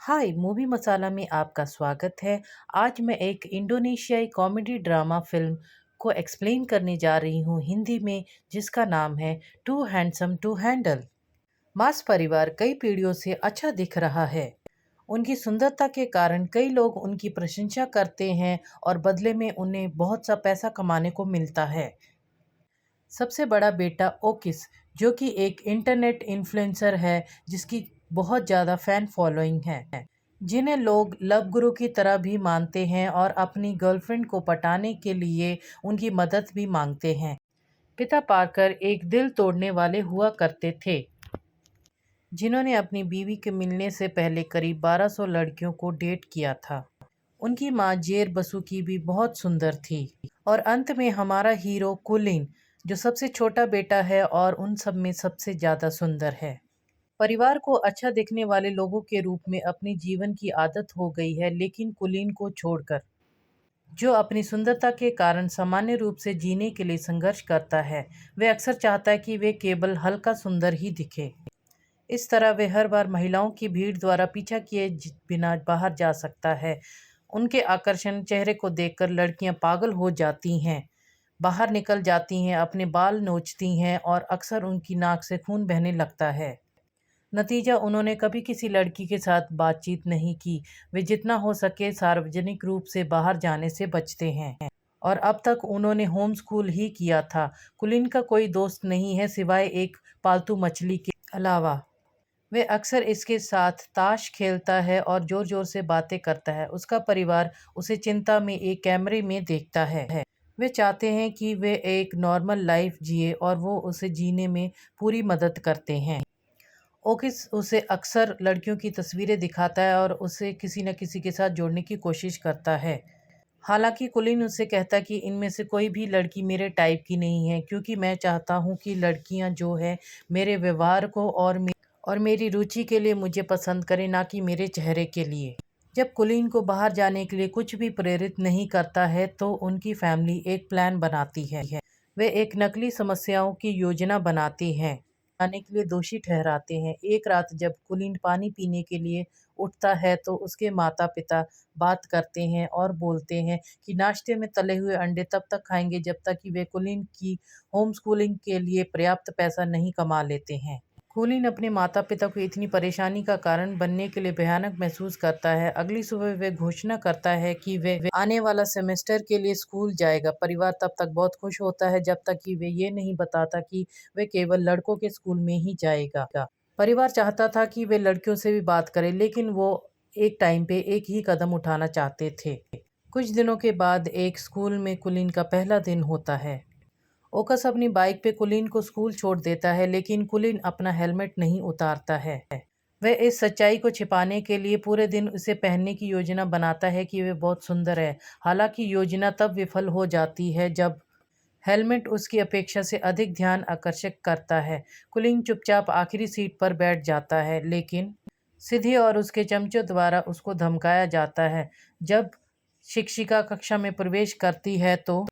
हाय movie मसाला में आपका स्वागत है। आज मैं एक इंडोनेशियाई कॉमेडी ड्रामा फिल्म को एक्सप्लेन करने जा रही हूँ हिंदी में, जिसका नाम है टू हैंडसम टू हैंडल। मास परिवार कई पीढ़ियों से अच्छा दिख रहा है। उनकी सुंदरता के कारण कई लोग उनकी प्रशंसा करते हैं और बदले में उन्हें बहुत सा पैसा कमाने को मिलता है। सबसे बड़ा बेटा ओकिस, जो कि एक इंटरनेट इन्फ्लुएंसर है जिसकी बहुत ज़्यादा फ़ैन फॉलोइंग है, जिन्हें लोग लव गुरु की तरह भी मानते हैं और अपनी गर्लफ्रेंड को पटाने के लिए उनकी मदद भी मांगते हैं। पिता पार्कर एक दिल तोड़ने वाले हुआ करते थे, जिन्होंने अपनी बीवी के मिलने से पहले करीब 1200 लड़कियों को डेट किया था। उनकी माँ जेर बसुकी भी बहुत सुंदर थी। और अंत में हमारा हीरो कुलिन, जो सबसे छोटा बेटा है और उन सब में सबसे ज़्यादा सुंदर है। परिवार को अच्छा दिखने वाले लोगों के रूप में अपने जीवन की आदत हो गई है, लेकिन कुलीन को छोड़कर, जो अपनी सुंदरता के कारण सामान्य रूप से जीने के लिए संघर्ष करता है। वह अक्सर चाहता है कि वे केवल हल्का सुंदर ही दिखे। इस तरह वे हर बार महिलाओं की भीड़ द्वारा पीछा किए बिना बाहर जा सकता है। उनके आकर्षण चेहरे को देखकर लड़कियां पागल हो जाती हैं, बाहर निकल जाती हैं, अपने बाल नोचती हैं और अक्सर उनकी नाक से खून बहने लगता है। नतीजा, उन्होंने कभी किसी लड़की के साथ बातचीत नहीं की। वे जितना हो सके सार्वजनिक रूप से बाहर जाने से बचते हैं और अब तक उन्होंने होम स्कूल ही किया था। कुलीन का कोई दोस्त नहीं है सिवाय एक पालतू मछली के अलावा। वे अक्सर इसके साथ ताश खेलता है और ज़ोर ज़ोर से बातें करता है। उसका परिवार उसे चिंता में एक कैमरे में देखता है। वे चाहते हैं कि वे एक नॉर्मल लाइफ जिए और वो उसे जीने में पूरी मदद करते हैं। ओकिस उसे अक्सर लड़कियों की तस्वीरें दिखाता है और उसे किसी न किसी के साथ जोड़ने की कोशिश करता है। हालांकि कुलीन उससे कहता है कि इनमें से कोई भी लड़की मेरे टाइप की नहीं है, क्योंकि मैं चाहता हूँ कि लड़कियाँ जो है मेरे व्यवहार को और मेरी रुचि के लिए मुझे पसंद करें, ना कि मेरे चेहरे के लिए। जब कुलीन को बाहर जाने के लिए कुछ भी प्रेरित नहीं करता है तो उनकी फैमिली एक प्लान बनाती है। वे एक नकली समस्याओं की योजना बनाती हैं, आने के लिए दोषी ठहराते हैं। एक रात जब कुलीन पानी पीने के लिए उठता है तो उसके माता पिता बात करते हैं और बोलते हैं कि नाश्ते में तले हुए अंडे तब तक खाएंगे जब तक कि वे कुलीन की होम स्कूलिंग के लिए पर्याप्त पैसा नहीं कमा लेते हैं। कुलीन अपने माता पिता को इतनी परेशानी का कारण बनने के लिए भयानक महसूस करता है। अगली सुबह वे घोषणा करता है कि वे आने वाला सेमेस्टर के लिए स्कूल जाएगा। परिवार तब तक बहुत खुश होता है जब तक कि वे ये नहीं बताता कि वे केवल लड़कों के स्कूल में ही जाएगा। परिवार चाहता था कि वे लड़कियों से भी बात करें, लेकिन वो एक टाइम पे एक ही कदम उठाना चाहते थे। कुछ दिनों के बाद एक स्कूल में कुलीन का पहला दिन होता है। ओकस अपनी बाइक पे कुलीन को स्कूल छोड़ देता है, लेकिन कुलीन अपना हेलमेट नहीं उतारता है। वह इस सच्चाई को छिपाने के लिए पूरे दिन उसे पहनने की योजना बनाता है कि वह बहुत सुंदर है। हालांकि योजना तब विफल हो जाती है जब हेलमेट उसकी अपेक्षा से अधिक ध्यान आकर्षित करता है। कुलीन चुपचाप आखिरी सीट पर बैठ जाता है, लेकिन सिद्धि और उसके चमचों द्वारा उसको धमकाया जाता है। जब शिक्षिका कक्षा में प्रवेश करती है तो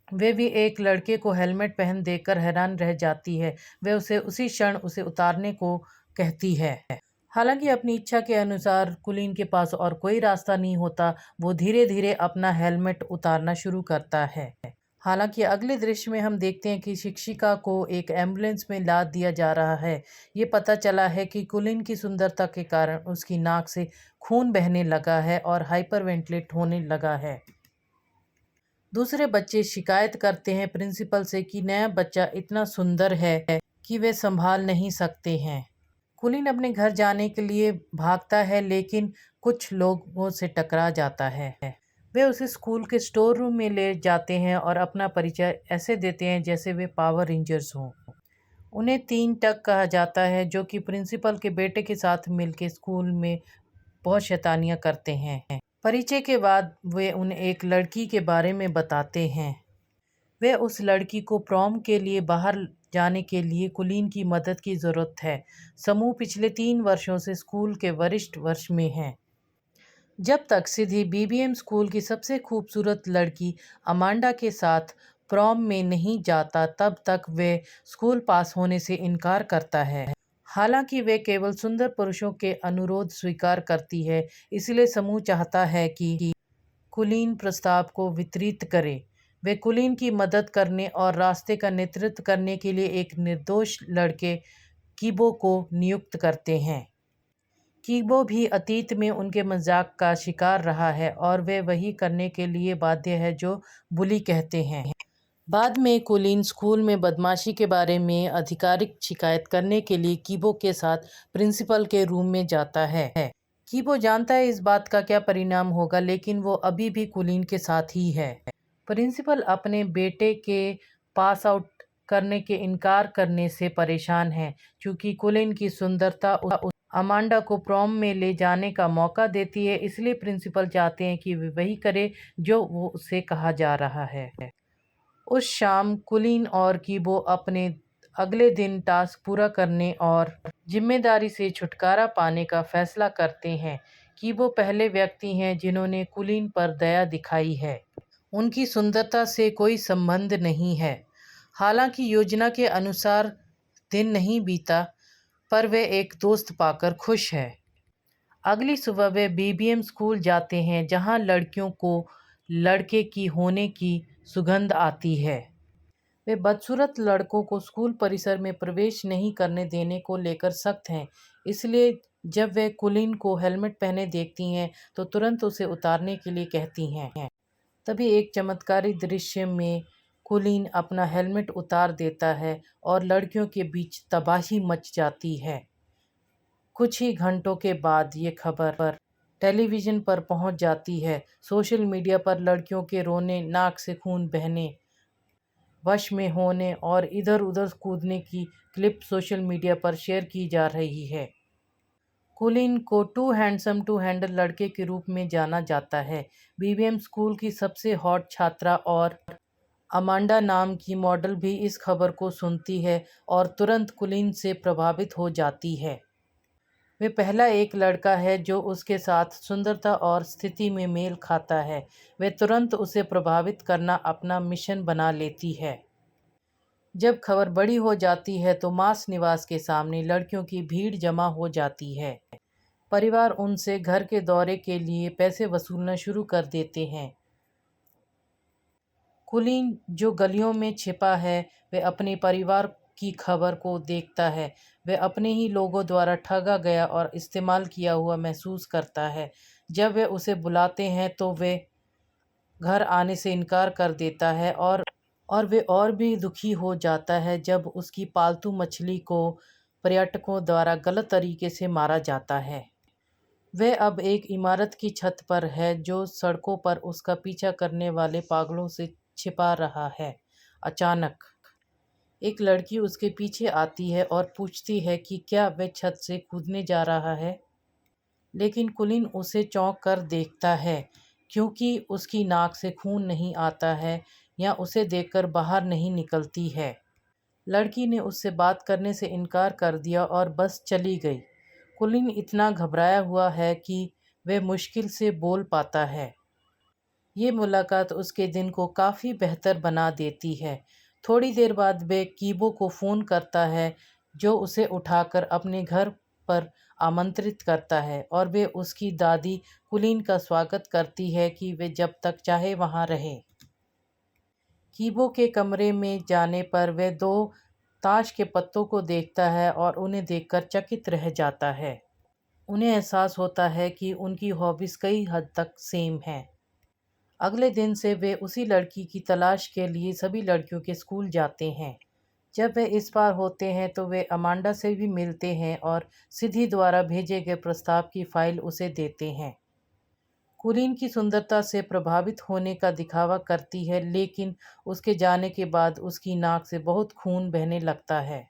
वे भी एक लड़के को हेलमेट पहन देकर हैरान रह जाती है। वे उसे उसी क्षण उसे उतारने को कहती है। हालांकि अपनी इच्छा के अनुसार कुलीन के पास और कोई रास्ता नहीं होता। वो धीरे धीरे अपना हेलमेट उतारना शुरू करता है। हालांकि अगले दृश्य में हम देखते हैं कि शिक्षिका को एक एम्बुलेंस में लाद दिया जा रहा है। ये पता चला है कि कुलीन की सुंदरता के कारण उसकी नाक से खून बहने लगा है और हाइपरवेंटिलेट होने लगा है। दूसरे बच्चे शिकायत करते हैं प्रिंसिपल से कि नया बच्चा इतना सुंदर है कि वे संभाल नहीं सकते हैं। कुलीन अपने घर जाने के लिए भागता है, लेकिन कुछ लोगों से टकरा जाता है। वे उसे स्कूल के स्टोर रूम में ले जाते हैं और अपना परिचय ऐसे देते हैं जैसे वे पावर रेंजर्स हों। उन्हें 3 टक कहा जाता है, जो कि प्रिंसिपल के बेटे के साथ मिलकर स्कूल में बहुत शैतानियाँ करते हैं। परिचय के बाद वे उन्हें एक लड़की के बारे में बताते हैं। वे उस लड़की को प्रॉम के लिए बाहर जाने के लिए कुलीन की मदद की ज़रूरत है। समूह पिछले 3 वर्षों से स्कूल के वरिष्ठ वर्ष में है। जब तक सिद्धि बीबीएम स्कूल की सबसे खूबसूरत लड़की अमांडा के साथ प्रॉम में नहीं जाता, तब तक वे स्कूल पास होने से इनकार करता है। हालांकि वे केवल सुंदर पुरुषों के अनुरोध स्वीकार करती है, इसलिए समूह चाहता है कि कुलीन प्रस्ताव को वितरित करे। वे कुलीन की मदद करने और रास्ते का नेतृत्व करने के लिए एक निर्दोष लड़के कीबो को नियुक्त करते हैं। कीबो भी अतीत में उनके मजाक का शिकार रहा है और वे वही करने के लिए बाध्य है जो बुली कहते हैं। बाद में कुलीन स्कूल में बदमाशी के बारे में आधिकारिक शिकायत करने के लिए कीबो के साथ प्रिंसिपल के रूम में जाता है। कीबो जानता है इस बात का क्या परिणाम होगा, लेकिन वो अभी भी कुलीन के साथ ही है। प्रिंसिपल अपने बेटे के पास आउट करने के इनकार करने से परेशान है, क्योंकि कुलीन की सुंदरता अमांडा को प्रॉम में ले जाने का मौका देती है। इसलिए प्रिंसिपल चाहते हैं कि वे वही करे जो वो उससे कहा जा रहा है। उस शाम कुलीन और कीबो अपने अगले दिन टास्क पूरा करने और जिम्मेदारी से छुटकारा पाने का फैसला करते हैं। कीबो पहले व्यक्ति हैं जिन्होंने कुलीन पर दया दिखाई है। उनकी सुंदरता से कोई संबंध नहीं है। हालांकि योजना के अनुसार दिन नहीं बीता, पर वे एक दोस्त पाकर खुश है। अगली सुबह वे बीबीएम स्कूल जाते हैं, जहां लड़कियों को लड़के की होने की सुगंध आती है। वे बदसूरत लड़कों को स्कूल परिसर में प्रवेश नहीं करने देने को लेकर सख्त हैं, इसलिए जब वे कुलीन को हेलमेट पहने देखती हैं तो तुरंत उसे उतारने के लिए कहती हैं। तभी एक चमत्कारी दृश्य में कुलीन अपना हेलमेट उतार देता है और लड़कियों के बीच तबाही मच जाती है। कुछ ही घंटों के बाद ये खबर टेलीविज़न पर पहुंच जाती है। सोशल मीडिया पर लड़कियों के रोने, नाक से खून बहने, वश में होने और इधर-उधर कूदने की क्लिप सोशल मीडिया पर शेयर की जा रही है। कुलीन को टू हैंडसम टू हैंडल लड़के के रूप में जाना जाता है। बीबीएम स्कूल की सबसे हॉट छात्रा और अमांडा नाम की मॉडल भी इस खबर को सुनती है और तुरंत कुलीन से प्रभावित हो जाती है। वे पहला एक लड़का है जो उसके साथ सुंदरता और स्थिति में मेल खाता है। वे तुरंत उसे प्रभावित करना अपना मिशन बना लेती है। जब खबर बड़ी हो जाती है तो मास निवास के सामने लड़कियों की भीड़ जमा हो जाती है। परिवार उनसे घर के दौरे के लिए पैसे वसूलना शुरू कर देते हैं। कुलीन जो गलियों में छिपा है, वह अपने परिवार की खबर को देखता है। वह अपने ही लोगों द्वारा ठगा गया और इस्तेमाल किया हुआ महसूस करता है। जब वे उसे बुलाते हैं तो वे घर आने से इनकार कर देता है और वे और भी दुखी हो जाता है जब उसकी पालतू मछली को पर्यटकों द्वारा गलत तरीके से मारा जाता है। वह अब एक इमारत की छत पर है जो सड़कों पर उसका पीछा करने वाले पागलों से छिपा रहा है। अचानक एक लड़की उसके पीछे आती है और पूछती है कि क्या वह छत से कूदने जा रहा है, लेकिन कुलीन उसे चौंक कर देखता है, क्योंकि उसकी नाक से खून नहीं आता है या उसे देखकर बाहर नहीं निकलती है। लड़की ने उससे बात करने से इनकार कर दिया और बस चली गई। कुलीन इतना घबराया हुआ है कि वह मुश्किल से बोल पाता है। ये मुलाकात उसके दिन को काफ़ी बेहतर बना देती है। थोड़ी देर बाद वह कीबो को फ़ोन करता है, जो उसे उठाकर अपने घर पर आमंत्रित करता है और वे उसकी दादी कुलीन का स्वागत करती है कि वे जब तक चाहे वहाँ रहे। कीबो के कमरे में जाने पर वह दो ताश के पत्तों को देखता है और उन्हें देखकर चकित रह जाता है। उन्हें एहसास होता है कि उनकी हॉबीज़ कई हद तक सेम हैं। अगले दिन से वे उसी लड़की की तलाश के लिए सभी लड़कियों के स्कूल जाते हैं। जब वे इस पार होते हैं तो वे अमांडा से भी मिलते हैं और सिद्धि द्वारा भेजे गए प्रस्ताव की फाइल उसे देते हैं। कुलीन की सुंदरता से प्रभावित होने का दिखावा करती है, लेकिन उसके जाने के बाद उसकी नाक से बहुत खून बहने लगता है।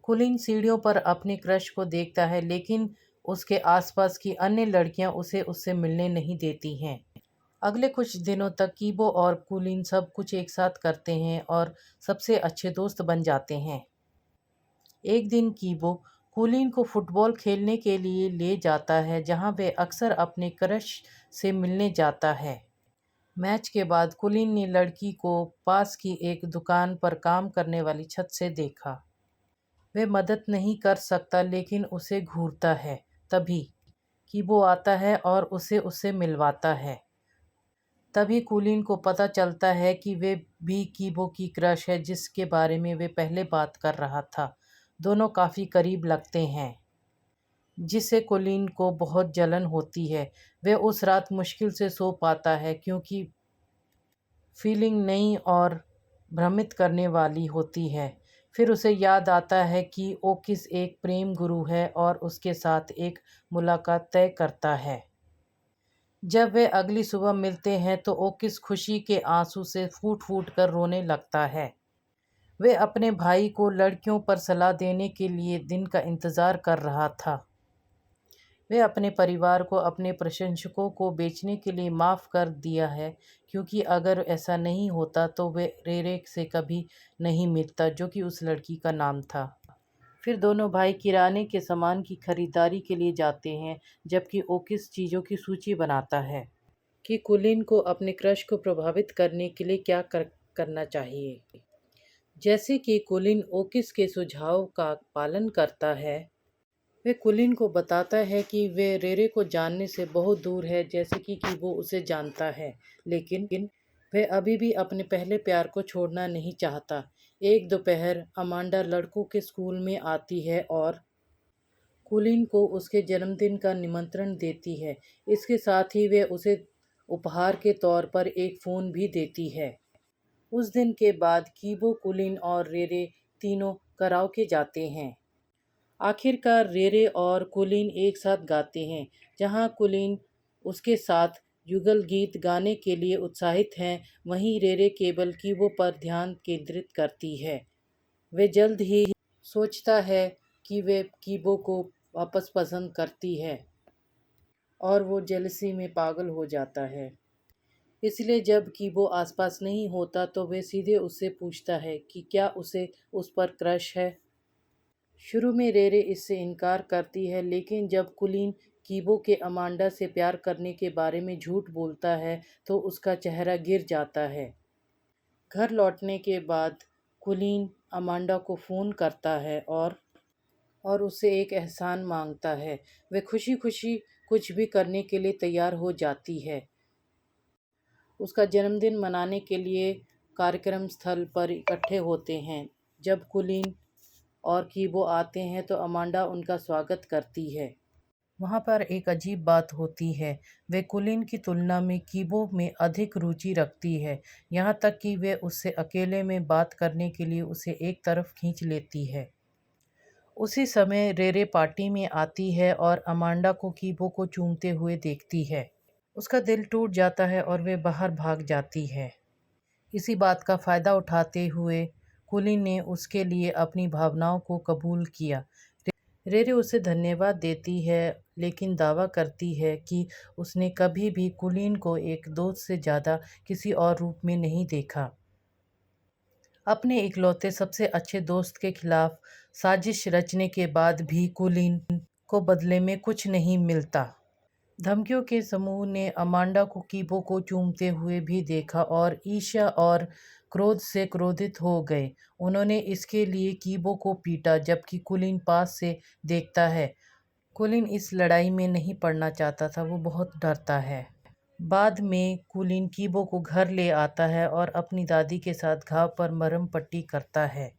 कुलीन सीढ़ियों पर अपनी क्रश को देखता है, लेकिन उसके आसपास की अन्य लड़कियां उसे उससे मिलने नहीं देती हैं। अगले कुछ दिनों तक कीबो और कुलीन सब कुछ एक साथ करते हैं और सबसे अच्छे दोस्त बन जाते हैं। एक दिन कीबो कुलीन को फुटबॉल खेलने के लिए ले जाता है, जहां वे अक्सर अपने क्रश से मिलने जाता है। मैच के बाद कुलीन ने लड़की को पास की एक दुकान पर काम करने वाली छत से देखा। वे मदद नहीं कर सकता लेकिन उसे घूरता है। तभी कीबो आता है और उसे उससे मिलवाता है। तभी कुलीन को पता चलता है कि वे भी कीबो की क्रश है जिसके बारे में वे पहले बात कर रहा था। दोनों काफ़ी करीब लगते हैं जिससे कुलीन को बहुत जलन होती है। वे उस रात मुश्किल से सो पाता है क्योंकि फीलिंग नई और भ्रमित करने वाली होती है। फिर उसे याद आता है कि ओकिस एक प्रेम गुरु है और उसके साथ एक मुलाकात तय करता है। जब वे अगली सुबह मिलते हैं तो ओकिस खुशी के आंसू से फूट फूट कर रोने लगता है। वे अपने भाई को लड़कियों पर सलाह देने के लिए दिन का इंतज़ार कर रहा था। वे अपने परिवार को अपने प्रशंसकों को बेचने के लिए माफ़ कर दिया है क्योंकि अगर ऐसा नहीं होता तो वे रेरे से कभी नहीं मिलता जो कि उस लड़की का नाम था। फिर दोनों भाई किराने के सामान की खरीदारी के लिए जाते हैं जबकि ओकिस चीज़ों की सूची बनाता है कि कुलीन को अपने क्रश को प्रभावित करने के लिए क्या करना चाहिए। जैसे कि कुलीन ओकिस के सुझाव का पालन करता है, वे कुलीन को बताता है कि वे रेरे को जानने से बहुत दूर है जैसे कि वो उसे जानता है, लेकिन वह अभी भी अपने पहले प्यार को छोड़ना नहीं चाहता। एक दोपहर अमांडा लड़कों के स्कूल में आती है और कुलीन को उसके जन्मदिन का निमंत्रण देती है। इसके साथ ही वे उसे उपहार के तौर पर एक फ़ोन भी देती है। उस दिन के बाद कीबो, कुलीन और रेरे तीनों कराओके जाते हैं। आखिरकार रेरे और कुलीन एक साथ गाते हैं। जहां कुलीन उसके साथ युगल गीत गाने के लिए उत्साहित हैं, वहीं रेरे केवल कीबो पर ध्यान केंद्रित करती है। वे जल्द ही सोचता है कि वे कीबो को वापस पसंद करती है और वो जेलसी में पागल हो जाता है। इसलिए जब कीबो आसपास नहीं होता तो वे सीधे उससे पूछता है कि क्या उसे उस पर क्रश है। शुरू में रेरे इससे इनकार करती है लेकिन जब कुलीन कीबो के अमांडा से प्यार करने के बारे में झूठ बोलता है तो उसका चेहरा गिर जाता है। घर लौटने के बाद कुलीन अमांडा को फ़ोन करता है और उससे एक एहसान मांगता है। वे खुशी खुशी कुछ भी करने के लिए तैयार हो जाती है। उसका जन्मदिन मनाने के लिए कार्यक्रम स्थल पर इकट्ठे होते हैं। जब कुलीन और कीबो आते हैं तो अमांडा उनका स्वागत करती है। वहाँ पर एक अजीब बात होती है। वे कुलीन की तुलना में कीबो में अधिक रुचि रखती है, यहाँ तक कि वे उससे अकेले में बात करने के लिए उसे एक तरफ खींच लेती है। उसी समय रेरे पार्टी में आती है और अमांडा को कीबो को चूमते हुए देखती है। उसका दिल टूट जाता है और वे बाहर भाग जाती है। इसी बात का फ़ायदा उठाते हुए कुलीन ने उसके लिए अपनी भावनाओं को कबूल किया। रेरे उसे धन्यवाद देती है लेकिन दावा करती है कि उसने कभी भी कुलीन को एक दोस्त से ज़्यादा किसी और रूप में नहीं देखा। अपने इकलौते सबसे अच्छे दोस्त के खिलाफ साजिश रचने के बाद भी कुलीन को बदले में कुछ नहीं मिलता। धमकियों के समूह ने अमांडा को कीबो को चूमते हुए भी देखा और ईर्ष्या और क्रोध से क्रोधित हो गए। उन्होंने इसके लिए कीबो को पीटा जबकि कुलीन पास से देखता है। कुलीन इस लड़ाई में नहीं पड़ना चाहता था, वो बहुत डरता है। बाद में कुलीन कीबो को घर ले आता है और अपनी दादी के साथ घाव पर मरहम पट्टी करता है।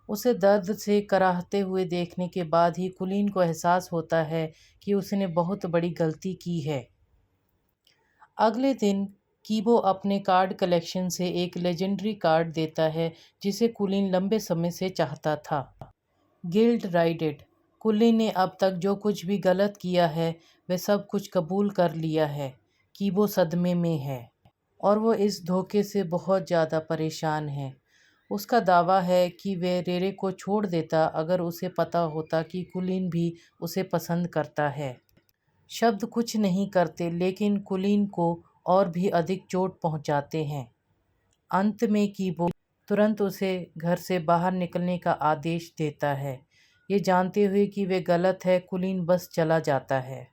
उसे दर्द से कराहते हुए देखने के बाद ही कुलीन को एहसास होता है कि उसने बहुत बड़ी गलती की है। अगले दिन कीबो अपने कार्ड कलेक्शन से एक लेजेंडरी कार्ड देता है जिसे कुलीन लंबे समय से चाहता था। गिल्ड राइडेड। कुलीन ने अब तक जो कुछ भी गलत किया है वह सब कुछ कबूल कर लिया है। कीबो सदमे में है और वो इस धोखे से बहुत ज़्यादा परेशान है। उसका दावा है कि वह रेरे को छोड़ देता अगर उसे पता होता कि कुलीन भी उसे पसंद करता है। शब्द कुछ नहीं करते लेकिन कुलीन को और भी अधिक चोट पहुंचाते हैं। अंत में कीबो तुरंत उसे घर से बाहर निकलने का आदेश देता है। ये जानते हुए कि वे गलत है, कुलीन बस चला जाता है।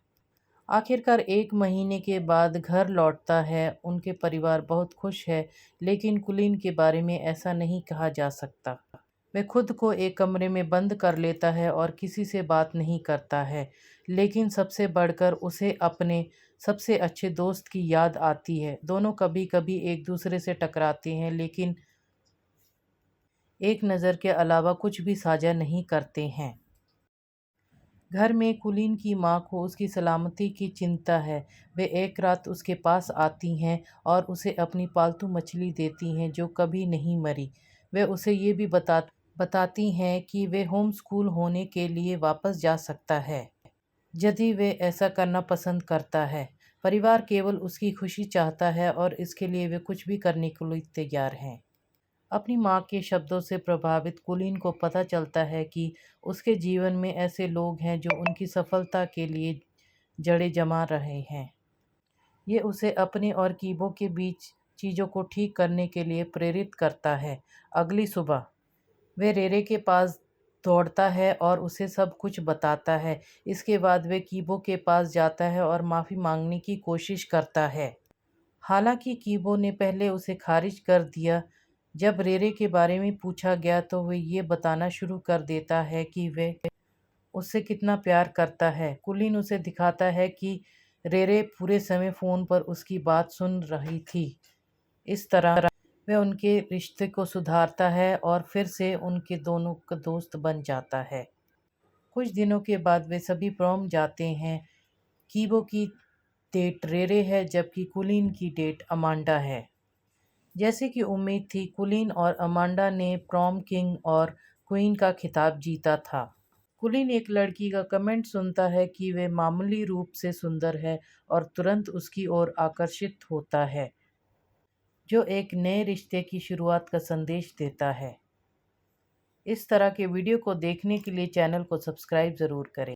आखिरकार 1 महीने के बाद घर लौटता है। उनके परिवार बहुत खुश है लेकिन कुलीन के बारे में ऐसा नहीं कहा जा सकता। वह खुद को एक कमरे में बंद कर लेता है और किसी से बात नहीं करता है, लेकिन सबसे बढ़कर उसे अपने सबसे अच्छे दोस्त की याद आती है। दोनों कभी कभी एक दूसरे से टकराते हैं, लेकिन एक नज़र के अलावा कुछ भी साझा नहीं करते हैं। घर में कुलीन की माँ को उसकी सलामती की चिंता है। वे एक रात उसके पास आती हैं और उसे अपनी पालतू मछली देती हैं जो कभी नहीं मरी। वे उसे ये भी बताती हैं कि वे होम स्कूल होने के लिए वापस जा सकता है यदि वे ऐसा करना पसंद करता है। परिवार केवल उसकी खुशी चाहता है और इसके लिए वे कुछ भी करने के लिए तैयार हैं। अपनी माँ के शब्दों से प्रभावित कुलीन को पता चलता है कि उसके जीवन में ऐसे लोग हैं जो उनकी सफलता के लिए जड़ें जमा रहे हैं। ये उसे अपने और कीबो के बीच चीज़ों को ठीक करने के लिए प्रेरित करता है। अगली सुबह वे रेरे के पास दौड़ता है और उसे सब कुछ बताता है। इसके बाद वे कीबो के पास जाता है और माफ़ी मांगने की कोशिश करता है। हालांकि कीबो ने पहले उसे खारिज कर दिया। जब रेरे के बारे में पूछा गया तो वह ये बताना शुरू कर देता है कि वह उससे कितना प्यार करता है। कुलीन उसे दिखाता है कि रेरे पूरे समय फ़ोन पर उसकी बात सुन रही थी। इस तरह वह उनके रिश्ते को सुधारता है और फिर से उनके दोनों का दोस्त बन जाता है। कुछ दिनों के बाद वे सभी प्रॉम जाते हैं। कीबो की डेट रेरे है जबकि कुलीन की डेट अमांडा है। जैसे कि उम्मीद थी, कुलीन और अमांडा ने प्रॉम किंग और क्वीन का खिताब जीता था। कुलीन एक लड़की का कमेंट सुनता है कि वे मामूली रूप से सुंदर है और तुरंत उसकी ओर आकर्षित होता है, जो एक नए रिश्ते की शुरुआत का संदेश देता है। इस तरह के वीडियो को देखने के लिए चैनल को सब्सक्राइब ज़रूर करें।